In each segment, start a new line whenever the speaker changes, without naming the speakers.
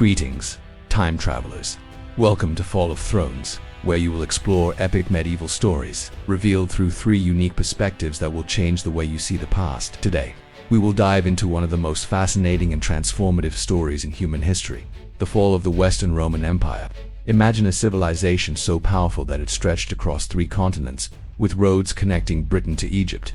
Greetings, time travelers. Welcome to Fall of Thrones, where you will explore epic medieval stories, revealed through 3 unique perspectives that will change the way you see the past. Today, we will dive into one of the most fascinating and transformative stories in human history, the fall of the Western Roman Empire. Imagine a civilization so powerful that it stretched across 3 continents, with roads connecting Britain to Egypt,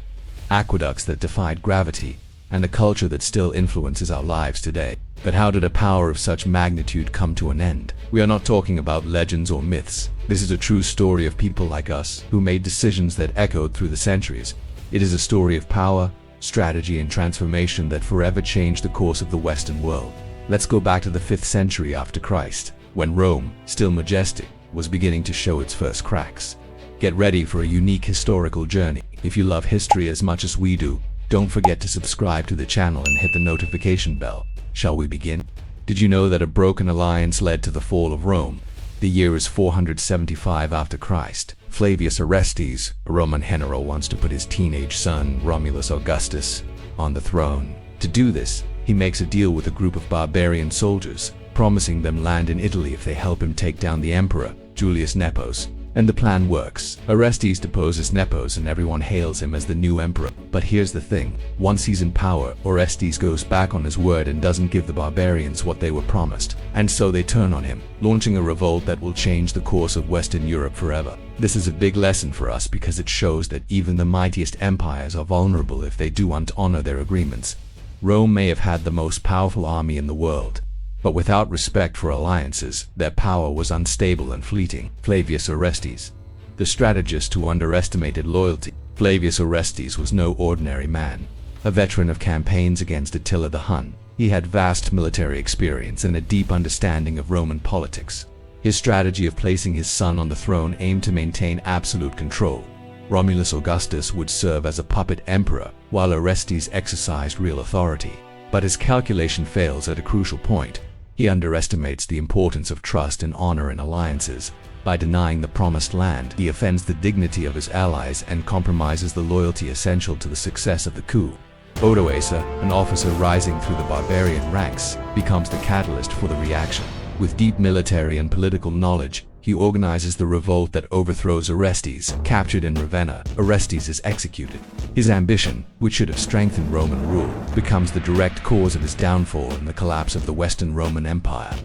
aqueducts that defied gravity, and a culture that still influences our lives today. But how did a power of such magnitude come to an end? We are not talking about legends or myths. This is a true story of people like us who made decisions that echoed through the centuries. It is a story of power, strategy, and transformation that forever changed the course of the Western world. Let's go back to the 5th century after Christ, when Rome, still majestic, was beginning to show its first cracks. Get ready for a unique historical journey. If you love history as much as we do, don't forget to subscribe to the channel and hit the notification bell. Shall we begin? Did you know that a broken alliance led to the fall of Rome? The year is 475 after Christ. Flavius Orestes, a Roman general, wants to put his teenage son, Romulus Augustus, on the throne. To do this, he makes a deal with a group of barbarian soldiers, promising them land in Italy if they help him take down the emperor, Julius Nepos. And the plan works. Orestes deposes Nepos and everyone hails him as the new emperor. But here's the thing. Once he's in power, Orestes goes back on his word and doesn't give the barbarians what they were promised. And so they turn on him, launching a revolt that will change the course of Western Europe forever. This is a big lesson for us because it shows that even the mightiest empires are vulnerable if they don't honor their agreements. Rome may have had the most powerful army in the world, but without respect for alliances, their power was unstable and fleeting. Flavius Orestes, the strategist who underestimated loyalty. Flavius Orestes was no ordinary man. A veteran of campaigns against Attila the Hun, he had vast military experience and a deep understanding of Roman politics. His strategy of placing his son on the throne aimed to maintain absolute control. Romulus Augustus would serve as a puppet emperor, while Orestes exercised real authority. But his calculation fails at a crucial point. He underestimates the importance of trust and honor in alliances. By denying the promised land, he offends the dignity of his allies and compromises the loyalty essential to the success of the coup. Odoacer, an officer rising through the barbarian ranks, becomes the catalyst for the reaction. With deep military and political knowledge, he organizes the revolt that overthrows Orestes. Captured in Ravenna, Orestes is executed. His ambition, which should have strengthened Roman rule, becomes the direct cause of his downfall and the collapse of the Western Roman Empire.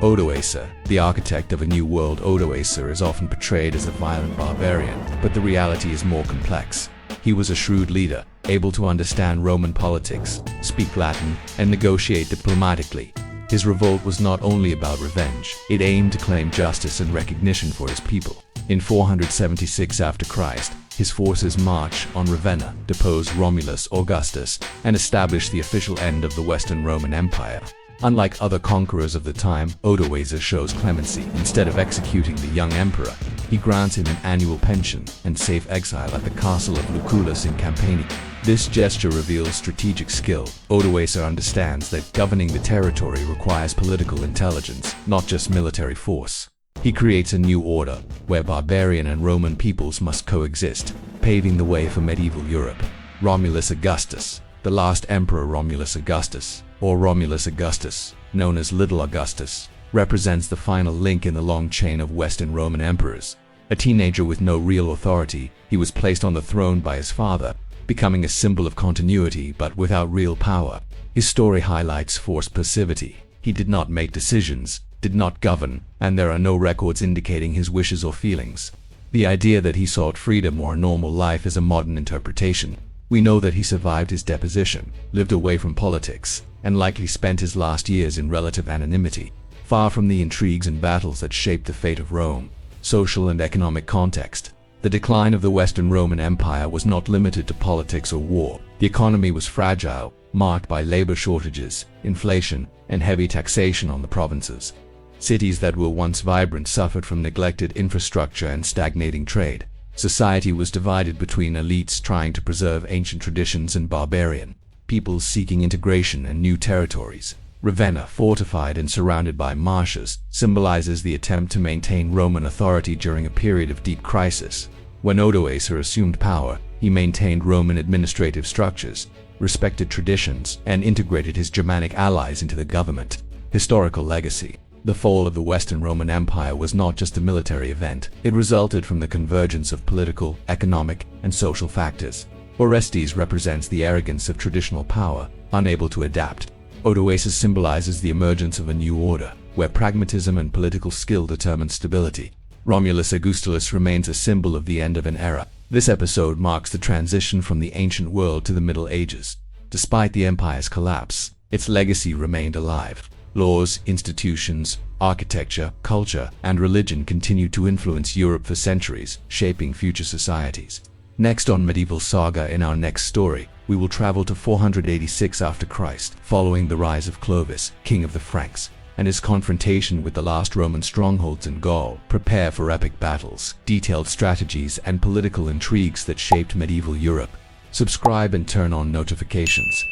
Odoacer, the architect of a new world. Odoacer is often portrayed as a violent barbarian, but the reality is more complex. He was a shrewd leader, able to understand Roman politics, speak Latin, and negotiate diplomatically. His revolt was not only about revenge, it aimed to claim justice and recognition for his people. In 476 after Christ, his forces march on Ravenna, depose Romulus Augustus, and establish the official end of the Western Roman Empire. Unlike other conquerors of the time, Odoacer shows clemency. Instead of executing the young emperor, he grants him an annual pension and safe exile at the castle of Lucullus in Campania. This gesture reveals strategic skill. Odoacer understands that governing the territory requires political intelligence, not just military force. He creates a new order, where barbarian and Roman peoples must coexist, paving the way for medieval Europe. Romulus Augustus, the last emperor. Romulus Augustus, or Romulus Augustus, known as Little Augustus, represents the final link in the long chain of Western Roman emperors. A teenager with no real authority, he was placed on the throne by his father, becoming a symbol of continuity but without real power. His story highlights forced passivity. He did not make decisions, did not govern, and there are no records indicating his wishes or feelings. The idea that he sought freedom or a normal life is a modern interpretation. We know that he survived his deposition, lived away from politics, and likely spent his last years in relative anonymity, far from the intrigues and battles that shaped the fate of Rome. Social and economic context. The decline of the Western Roman Empire was not limited to politics or war. The economy was fragile, marked by labor shortages, inflation, and heavy taxation on the provinces. Cities that were once vibrant suffered from neglected infrastructure and stagnating trade. Society was divided between elites trying to preserve ancient traditions and barbarian peoples seeking integration and new territories. Ravenna, fortified and surrounded by marshes, symbolizes the attempt to maintain Roman authority during a period of deep crisis. When Odoacer assumed power, he maintained Roman administrative structures, respected traditions, and integrated his Germanic allies into the government. Historical legacy. The fall of the Western Roman Empire was not just a military event, it resulted from the convergence of political, economic, and social factors. Orestes represents the arrogance of traditional power, unable to adapt. Odoacer symbolizes the emergence of a new order, where pragmatism and political skill determine stability. Romulus Augustus remains a symbol of the end of an era. This episode marks the transition from the ancient world to the Middle Ages. Despite the empire's collapse, its legacy remained alive. Laws, institutions, architecture, culture, and religion continued to influence Europe for centuries, shaping future societies. Next on Medieval Saga, in our next story, we will travel to 486 after Christ, following the rise of Clovis, king of the Franks, and his confrontation with the last Roman strongholds in Gaul. Prepare for epic battles, detailed strategies, and political intrigues that shaped medieval Europe. Subscribe and turn on notifications.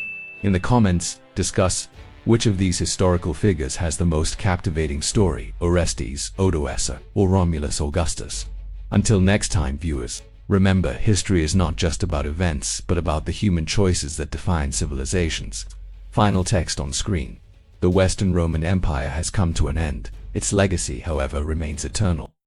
In the comments, discuss which of these historical figures has the most captivating story: Orestes, Odoacer, or Romulus Augustus. Until next time, viewers, remember, history is not just about events, but about the human choices that define civilizations. Final text on screen. The Western Roman Empire has come to an end. Its legacy, however, remains eternal.